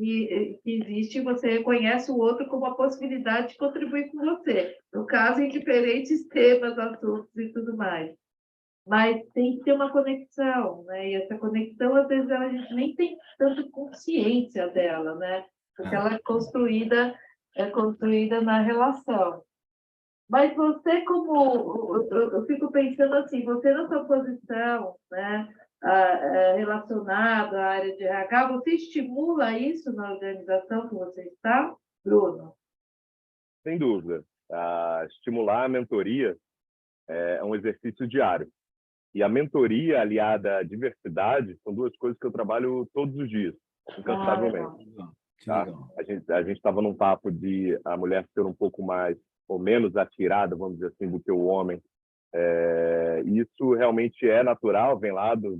existe, você reconhece o outro como a possibilidade de contribuir com você. No caso, em diferentes temas, assuntos e tudo mais. Mas tem que ter uma conexão, né? E essa conexão, às vezes, a gente nem tem tanto consciência dela, né? Porque ela é construída na relação. Mas você, eu fico pensando assim, você na sua posição, né, relacionado à área de RH, você estimula isso na organização que você está, Bruno? Sem dúvida. Estimular a mentoria é um exercício diário. E a mentoria aliada à diversidade são duas coisas que eu trabalho todos os dias, incansavelmente. Tá? A gente estava num papo de a mulher ser um pouco mais ou menos atirada, vamos dizer assim, do que o homem. Isso realmente é natural, vem lá do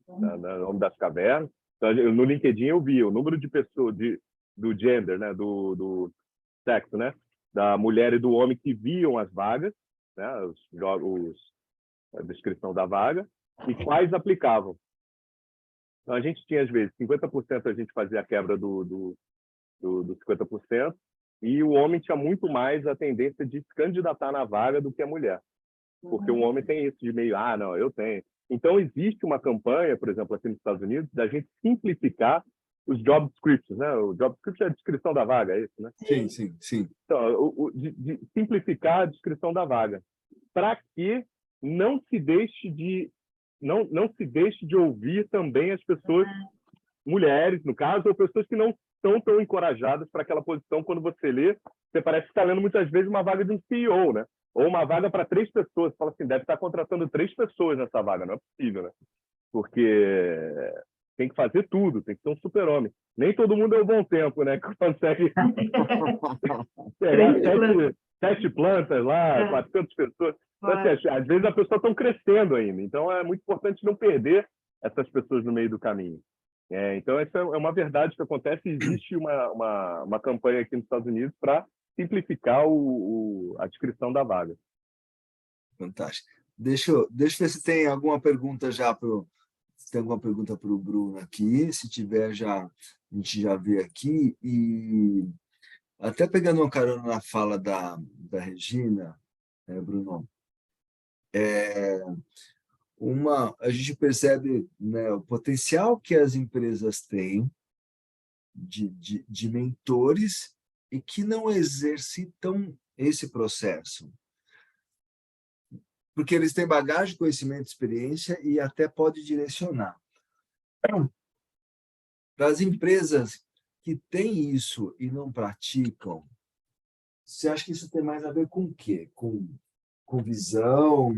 Homem das Cavernas. Então, no LinkedIn eu vi o número de pessoas do gender, né, do sexo, né, da mulher e do homem que viam as vagas, né, a descrição da vaga, e quais aplicavam. Então, a gente tinha, às vezes, 50% a gente fazia a quebra do 50%, e o homem tinha muito mais a tendência de se candidatar na vaga do que a mulher. Porque o homem tem isso de meio, não, eu tenho. Então, existe uma campanha, por exemplo, aqui nos Estados Unidos, da gente simplificar os job descriptions, né? O job description é a descrição da vaga, é isso, né? Sim. Então, de simplificar a descrição da vaga, para que não se deixe de ouvir também as pessoas, mulheres, no caso, ou pessoas que não estão tão encorajadas para aquela posição. Quando você lê, você parece que está lendo muitas vezes uma vaga de um CEO, né? Ou uma vaga para 3 pessoas. Você fala assim, deve estar contratando 3 pessoas nessa vaga. Não é possível, né? Porque tem que fazer tudo, tem que ser um super-homem. Nem todo mundo é o Bom Tempo, né? Que consegue pegar 7 plantas lá, 400 pessoas. Então, assim, às vezes, as pessoas estão crescendo ainda. Então, é muito importante não perder essas pessoas no meio do caminho. Então, essa é uma verdade que acontece. Existe uma campanha aqui nos Estados Unidos para simplificar a descrição da vaga. Fantástico. Deixa eu ver se tem alguma pergunta já para o Bruno aqui. Se tiver, a gente já vê aqui. E até pegando uma carona na fala da Regina, Bruno, a gente percebe, né, o potencial que as empresas têm de mentores e que não exercitam esse processo. Porque eles têm bagagem, conhecimento, experiência e até pode direcionar. Para as empresas que têm isso e não praticam, você acha que isso tem mais a ver com o quê? Com visão,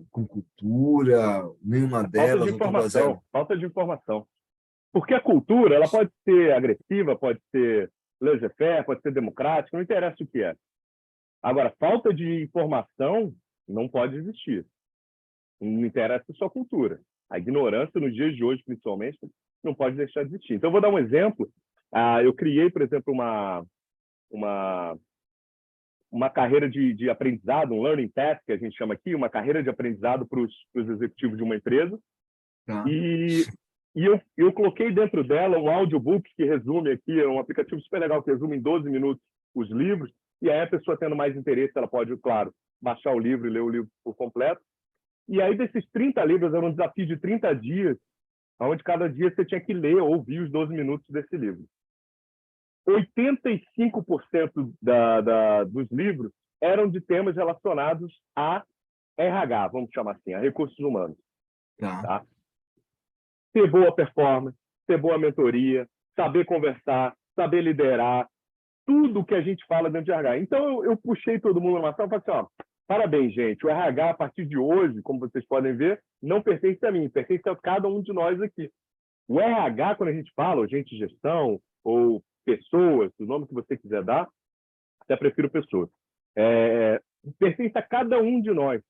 com cultura, nenhuma Falta de delas, ou todas elas? informação, falta de informação. Porque a cultura, ela pode ser agressiva, pode ser laissez-faire, pode ser democrática, não interessa o que é. Agora, falta de informação não pode existir. Não interessa a sua cultura. A ignorância, nos dias de hoje, principalmente, não pode deixar de existir. Então, eu vou dar um exemplo. Eu criei, por exemplo, uma carreira de aprendizado, um learning path, que a gente chama aqui, uma carreira de aprendizado para os executivos de uma empresa. Tá. E eu coloquei dentro dela um audiobook que resume aqui, é um aplicativo super legal que resume em 12 minutos os livros, e aí a pessoa tendo mais interesse, ela pode, claro, baixar o livro e ler o livro por completo. E aí desses 30 livros, era um desafio de 30 dias, onde cada dia você tinha que ler ou ouvir os 12 minutos desse livro. 85% dos livros eram de temas relacionados a RH, vamos chamar assim, a recursos humanos. Tá? Ter boa performance, ter boa mentoria, saber conversar, saber liderar, tudo que a gente fala dentro de RH. Então, eu puxei todo mundo numa sala e falei assim, parabéns, gente, o RH, a partir de hoje, como vocês podem ver, não pertence a mim, pertence a cada um de nós aqui. O RH, quando a gente fala, ou gente de gestão, ou pessoas, o nome que você quiser dar, até prefiro pessoas, pertence a cada um de nós.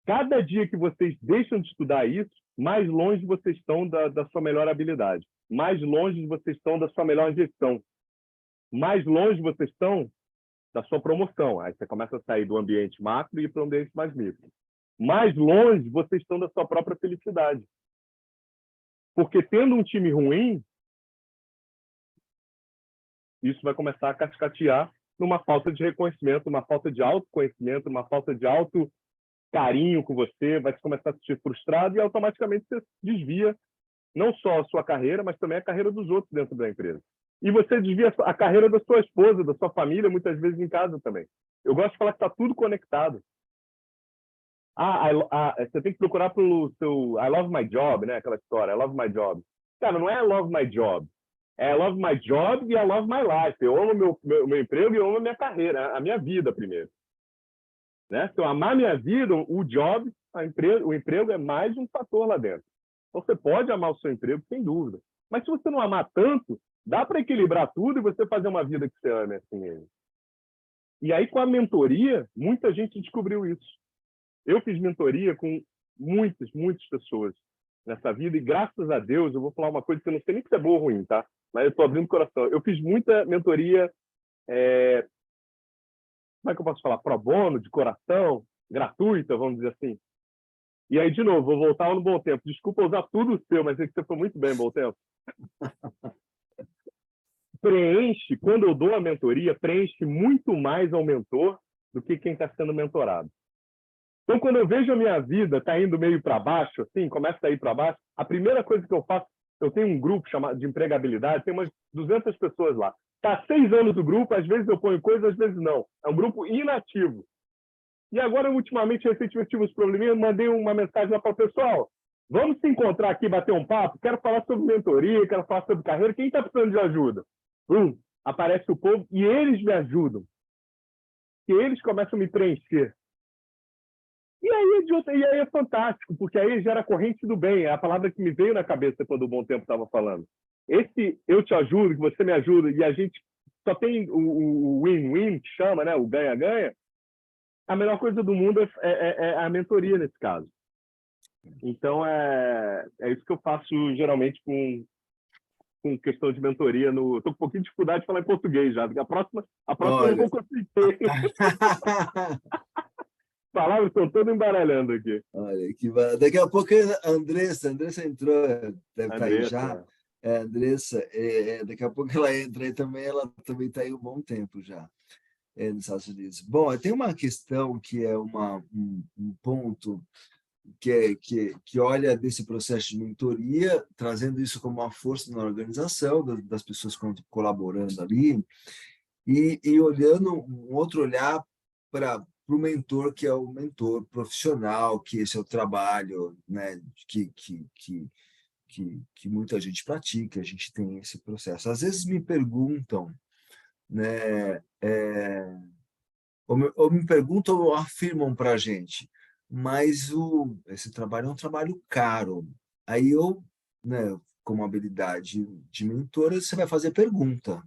Cada dia que vocês deixam de estudar isso, mais longe vocês estão da sua melhor habilidade, mais longe vocês estão da sua melhor gestão, mais longe vocês estão da sua promoção. Aí você começa a sair do ambiente macro e ir para o ambiente mais micro. Mais longe vocês estão da sua própria felicidade. Porque tendo um time ruim, isso vai começar a cascatear numa falta de reconhecimento, uma falta de autoconhecimento, uma falta de carinho com você, vai começar a se sentir frustrado e automaticamente você desvia não só a sua carreira, mas também a carreira dos outros dentro da empresa. E você desvia a carreira da sua esposa, da sua família, muitas vezes em casa também. Eu gosto de falar que está tudo conectado. Você tem que procurar pelo seu I love my job, né? Aquela história, I love my job. Cara, não é I love my job. É I love my job e I love my life. Eu amo meu emprego e eu amo a minha carreira, a minha vida primeiro. Né? Se eu amar minha vida, o job, o emprego é mais um fator lá dentro. Então, você pode amar o seu emprego, sem dúvida. Mas se você não amar tanto, dá para equilibrar tudo e você fazer uma vida que você ame assim. E aí, com a mentoria, muita gente descobriu isso. Eu fiz mentoria com muitas pessoas nessa vida e, graças a Deus, eu vou falar uma coisa que eu não sei nem se é boa ou ruim, tá? Mas eu estou abrindo o coração. Eu fiz muita mentoria... como é que eu posso falar? Pro bono, de coração, gratuita, vamos dizer assim. E aí, de novo, vou voltar no Bom Tempo. Desculpa usar tudo o seu, mas é que você foi muito bem, Bom Tempo. Quando eu dou a mentoria, preenche muito mais ao mentor do que quem está sendo mentorado. Então, quando eu vejo a minha vida tá indo meio para baixo, assim, começa a ir para baixo, a primeira coisa que eu faço, eu tenho um grupo chamado de empregabilidade, tem umas 200 pessoas lá. Está 6 anos do grupo, às vezes eu ponho coisas, às vezes não. É um grupo inativo. E agora, ultimamente, recentemente tive uns probleminhas, mandei uma mensagem lá para o pessoal. Vamos se encontrar aqui, bater um papo? Quero falar sobre mentoria, quero falar sobre carreira. Quem está precisando de ajuda? Aparece o povo e eles me ajudam. E eles começam a me preencher. E aí é fantástico, porque aí gera a corrente do bem. É a palavra que me veio na cabeça quando o Bom Tempo estava falando. Esse eu te ajudo, que você me ajuda, e a gente só tem o win-win, que chama, né? O ganha-ganha. A melhor coisa do mundo é a mentoria nesse caso. Então, é isso que eu faço geralmente com questão de mentoria. Estou com um pouquinho de dificuldade de falar em português já, porque a próxima eu não vou conseguir. As palavras estão todas embaralhando aqui. Olha, daqui a pouco a Andressa entrou, deve estar aí já. Andressa, daqui a pouco ela entra aí também, ela também está aí um bom tempo já nos Estados Unidos. Bom, tem uma questão que é um ponto que olha desse processo de mentoria, trazendo isso como uma força na organização, das pessoas colaborando ali, e olhando um outro olhar para o mentor, que é o mentor profissional, que esse é o trabalho, né, que muita gente pratica, a gente tem esse processo. Às vezes me perguntam né? Ou me perguntam ou afirmam para a gente, mas esse trabalho é um trabalho caro. Aí eu, né, como habilidade de mentora, você vai fazer pergunta.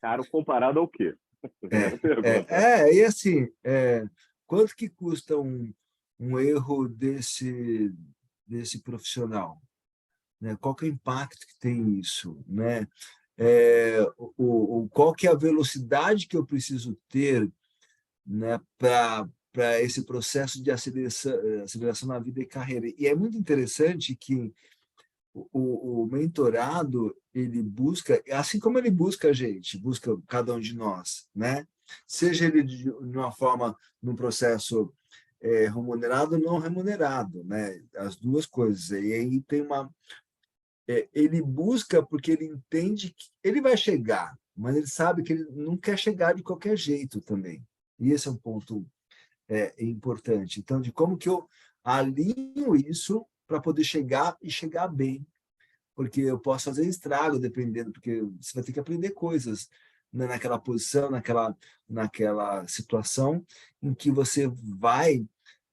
Caro comparado ao quê? Primeira pergunta. E assim, quanto que custa um erro desse profissional? Né? Qual que é o impacto que tem isso? Né? Qual que é a velocidade que eu preciso ter, né, para esse processo de aceleração na vida e carreira? E é muito interessante que o mentorado, ele busca, assim como ele busca a gente, busca cada um de nós, né? Seja ele de uma forma, num processo remunerado ou não remunerado, né? As duas coisas. E aí tem ele busca porque ele entende que ele vai chegar, mas ele sabe que ele não quer chegar de qualquer jeito também. E esse é um ponto importante. Então, de como que eu alinho isso para poder chegar e chegar bem, porque eu posso fazer estrago dependendo, porque você vai ter que aprender coisas, né, naquela posição, naquela situação em que você vai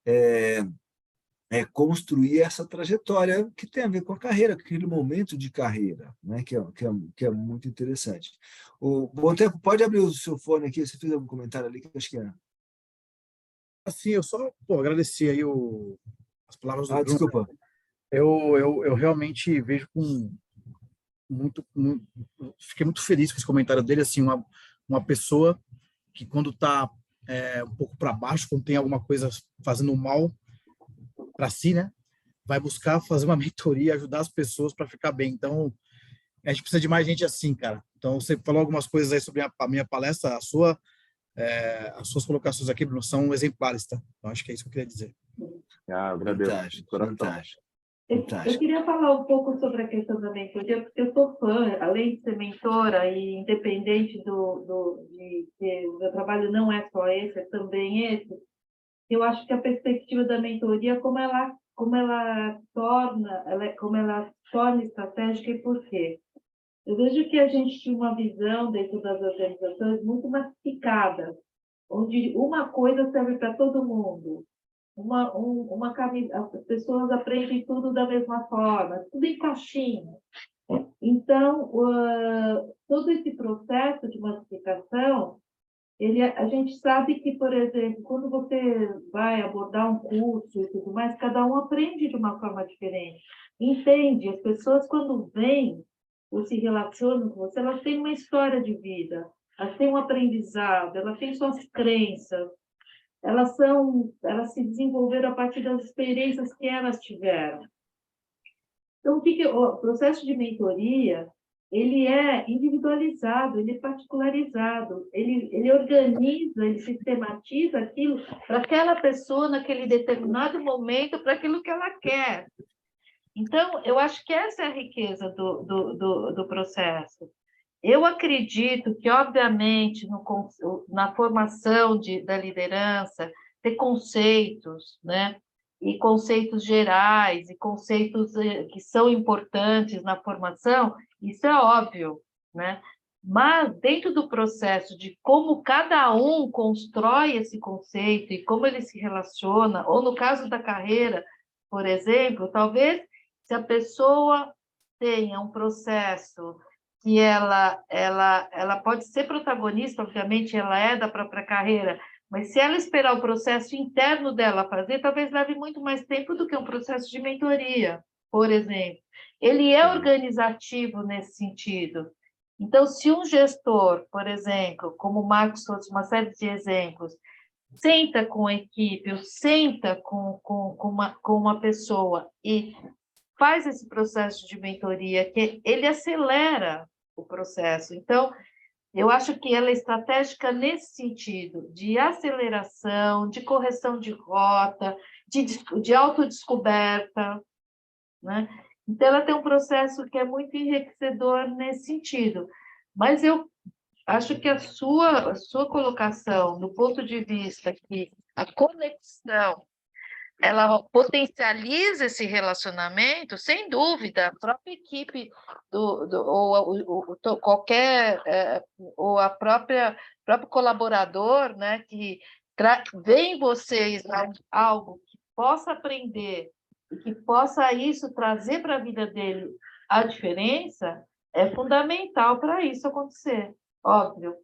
é, construir essa trajetória que tem a ver com a carreira, com aquele momento de carreira, né, que é muito interessante. Bom Tempo, pode abrir o seu fone aqui, você fez algum comentário ali que eu acho que é. Assim, eu só agradecer aí as palavras do Bruno. Desculpa. Eu realmente vejo com fiquei muito feliz com esse comentário dele, assim, uma pessoa que quando está um pouco para baixo, quando tem alguma coisa fazendo mal para si, né, vai buscar fazer uma mentoria, ajudar as pessoas para ficar bem. Então, a gente precisa de mais gente assim, cara. Então, você falou algumas coisas aí sobre a minha palestra, as suas colocações aqui, Bruno, são exemplares, tá? Então, acho que é isso que eu queria dizer. Agradeço. Fantástico, fantástico. Eu queria falar um pouco sobre a questão da mentoria, porque eu sou fã, além de ser mentora e independente de que o meu trabalho não é só esse, é também esse, eu acho que a perspectiva da mentoria, como ela torna estratégica e por quê? Eu vejo que a gente tinha uma visão dentro das organizações muito massificada, onde uma coisa serve para todo mundo. As pessoas aprendem tudo da mesma forma, tudo em caixinha. Então, todo esse processo de massificação, a gente sabe que, por exemplo, quando você vai abordar um curso e tudo mais, cada um aprende de uma forma diferente. Entende? As pessoas, quando vêm ou se relacionam com você, elas têm uma história de vida, elas têm um aprendizado, elas têm suas crenças, elas se desenvolveram a partir das experiências que elas tiveram. Então, o processo de mentoria, ele é individualizado, ele é particularizado, ele organiza, ele sistematiza aquilo para aquela pessoa naquele determinado momento, para aquilo que ela quer. Então, eu acho que essa é a riqueza do processo. Eu acredito que, obviamente, na formação da liderança, ter conceitos, né? E conceitos gerais, e conceitos que são importantes na formação, isso é óbvio, né? Mas, dentro do processo de como cada um constrói esse conceito e como ele se relaciona, ou no caso da carreira, por exemplo, talvez se a pessoa tenha um processo que ela pode ser protagonista, obviamente, ela é da própria carreira, mas se ela esperar o processo interno dela fazer, talvez leve muito mais tempo do que um processo de mentoria, por exemplo. Ele é organizativo nesse sentido. Então, se um gestor, por exemplo, como o Marcos trouxe uma série de exemplos, senta com a equipe, ou senta com uma pessoa e faz esse processo de mentoria, que ele acelera o processo. Então, eu acho que ela é estratégica nesse sentido, de aceleração, de correção de rota, de autodescoberta, né? Então, ela tem um processo que é muito enriquecedor nesse sentido. Mas eu acho que a sua colocação, do ponto de vista que a conexão ela potencializa esse relacionamento, sem dúvida, a própria equipe qualquer ou a próprio colaborador, né, que vê em vocês algo que possa aprender e que possa isso trazer para a vida dele a diferença, é fundamental para isso acontecer, óbvio.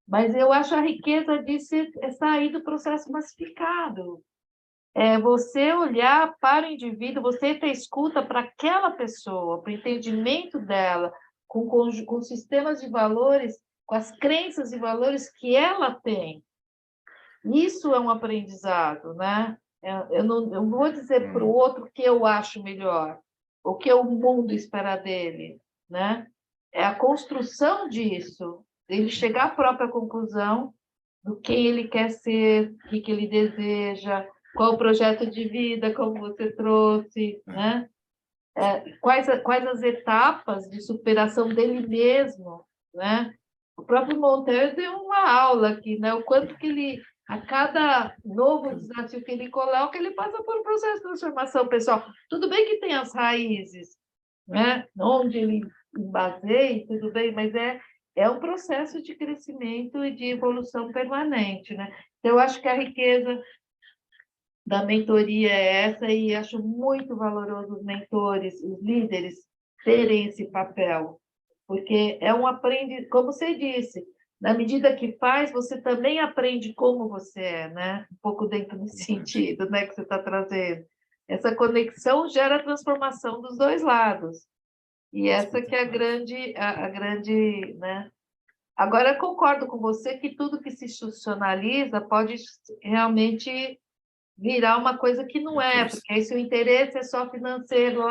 Mas eu acho a riqueza disso é sair do processo massificado. É você olhar para o indivíduo, você ter escuta para aquela pessoa, para o entendimento dela, com sistemas de valores, com as crenças e valores que ela tem. Isso é um aprendizado, né? Eu não vou dizer para o outro que eu acho melhor, o que o mundo espera dele, né? É a construção disso, ele chegar à própria conclusão do quem ele quer ser, o que ele deseja, qual o projeto de vida, como você trouxe, né? Quais as etapas de superação dele mesmo, né? O próprio Monteiro deu uma aula aqui, né? O quanto que ele, a cada novo desafio que ele coloca, ele passa por um processo de transformação pessoal. Tudo bem que tem as raízes, né? Onde ele baseia, tudo bem, mas é um processo de crescimento e de evolução permanente, né? Então, eu acho que a riqueza da mentoria é essa, e acho muito valoroso os mentores, os líderes, terem esse papel, porque é um aprendizado, como você disse, na medida que faz, você também aprende como você é, né? Um pouco dentro desse sentido, né, que você está trazendo. Essa conexão gera transformação dos dois lados. E essa que é a grande, né? Agora, eu concordo com você que tudo que se institucionaliza pode realmente virar uma coisa que não é, porque aí se o interesse é só financeiro,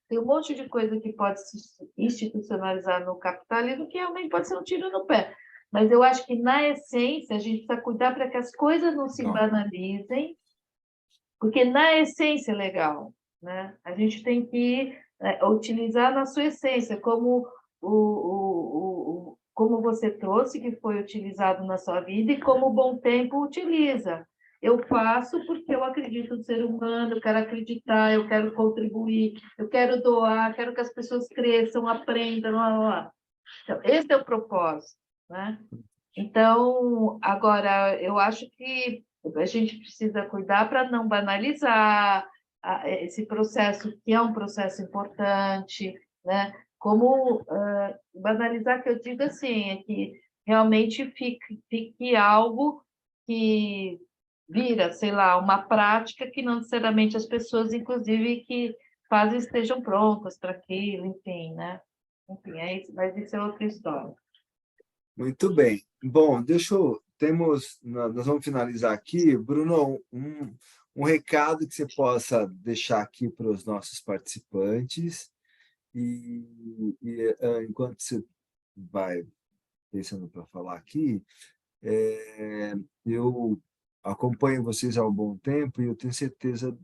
tem um monte de coisa que pode se institucionalizar no capitalismo que realmente pode ser um tiro no pé. Mas eu acho que, na essência, a gente precisa cuidar para que as coisas não se banalizem, porque, na essência, é legal, né? A gente tem que utilizar na sua essência, como como você trouxe, que foi utilizado na sua vida, e como o Bom Tempo utiliza. Eu faço porque eu acredito no ser humano, eu quero acreditar, eu quero contribuir, eu quero doar, quero que as pessoas cresçam, aprendam, lá. Então, esse é o propósito, né? Então, agora, eu acho que a gente precisa cuidar para não banalizar esse processo, que é um processo importante, né? Como banalizar, que eu digo assim, é que realmente fique algo que vira, sei lá, uma prática que não necessariamente as pessoas, inclusive, que fazem, estejam prontas para aquilo, enfim, né? Enfim, é isso, mas isso é outra história. Muito bem. Bom, nós vamos finalizar aqui. Bruno, um recado que você possa deixar aqui para os nossos participantes, enquanto você vai pensando para falar aqui, eu acompanho vocês há um bom tempo e eu tenho certeza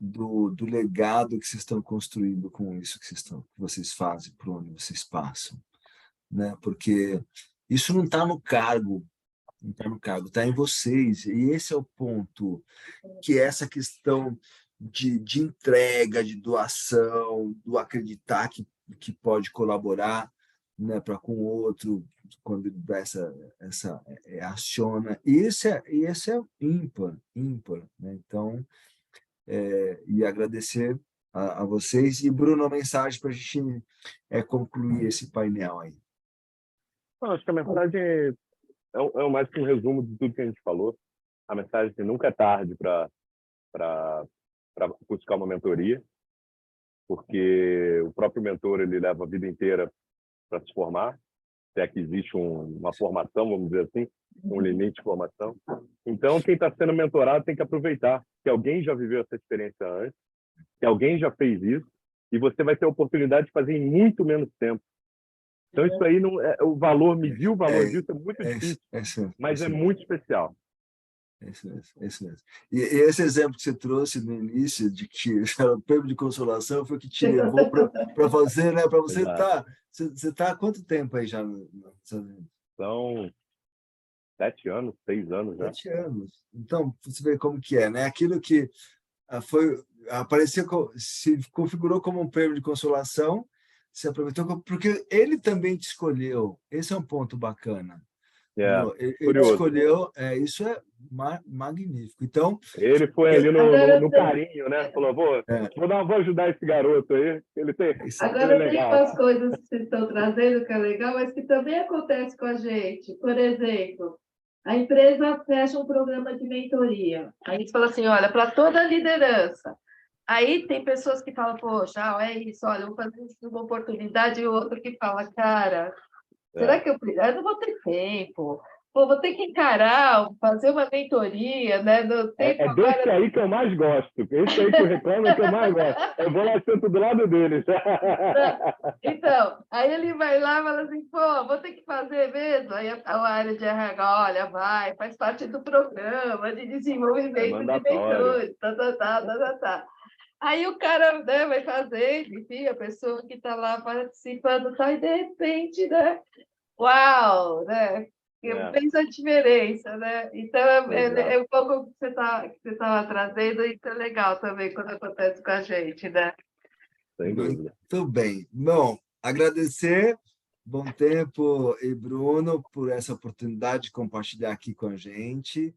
do legado que vocês estão construindo com isso que vocês fazem, por onde vocês passam, né? Porque isso não está no cargo, não está no cargo, está em vocês. E esse é o ponto, que é essa questão de entrega, de doação, do acreditar que pode colaborar, né, para com o outro, quando dá aciona. E esse é ímpar, né? Então, e agradecer a vocês. E, Bruno, a mensagem para a gente concluir esse painel aí. Acho que a mensagem é mais que um resumo de tudo que a gente falou. A mensagem é que nunca é tarde para buscar uma mentoria, porque o próprio mentor ele leva a vida inteira para se formar, até que existe uma formação, vamos dizer assim, um limite de formação. Então, quem está sendo mentorado tem que aproveitar que alguém já viveu essa experiência antes, que alguém já fez isso, e você vai ter a oportunidade de fazer em muito menos tempo. Então, isso aí, não é, medir o valor disso é muito difícil, mas é muito especial. Isso mesmo. E esse exemplo que você trouxe no início, de que era o prêmio de consolação, foi o que te levou para fazer, né? Para você estar... Você está há quanto tempo aí já nos Estados Unidos? Então, 7 anos, 6 anos já. 7 anos. Então, você vê como que é, né? Aquilo que se configurou como um prêmio de consolação, se aproveitou, porque ele também te escolheu. Esse é um ponto bacana. Ele curioso. escolheu, isso é magnífico. Então, ele foi ali no carinho, né? Falou, vou ajudar esse garoto aí. Ele tem. Agora tem umas coisas que vocês estão trazendo que é legal, mas que também acontece com a gente. Por exemplo, a empresa fecha um programa de mentoria. A gente fala assim, olha, para toda a liderança. Aí tem pessoas que falam, poxa, é isso, olha, eu vou fazer isso uma oportunidade, e o outro que fala, cara, será que eu não vou ter tempo? Pô, vou ter que encarar, fazer uma mentoria, né? Desse aí que eu mais gosto. Esse aí que eu reclamo é que eu mais gosto. Eu vou lá e sento do lado deles. Então, aí ele vai lá e fala assim, pô, vou ter que fazer mesmo. Aí a área de RH, olha, faz parte do programa de desenvolvimento de mentores. Tá. Aí o cara, né, vai fazendo, enfim, a pessoa que está lá participando, tá, e de repente, né? Uau, né? Fez a diferença, né? Então, é um pouco o que você estava trazendo, e isso é legal também quando acontece com a gente, né? Sem dúvida. Muito bem. Bom, agradecer, Bom Tempo e Bruno, por essa oportunidade de compartilhar aqui com a gente.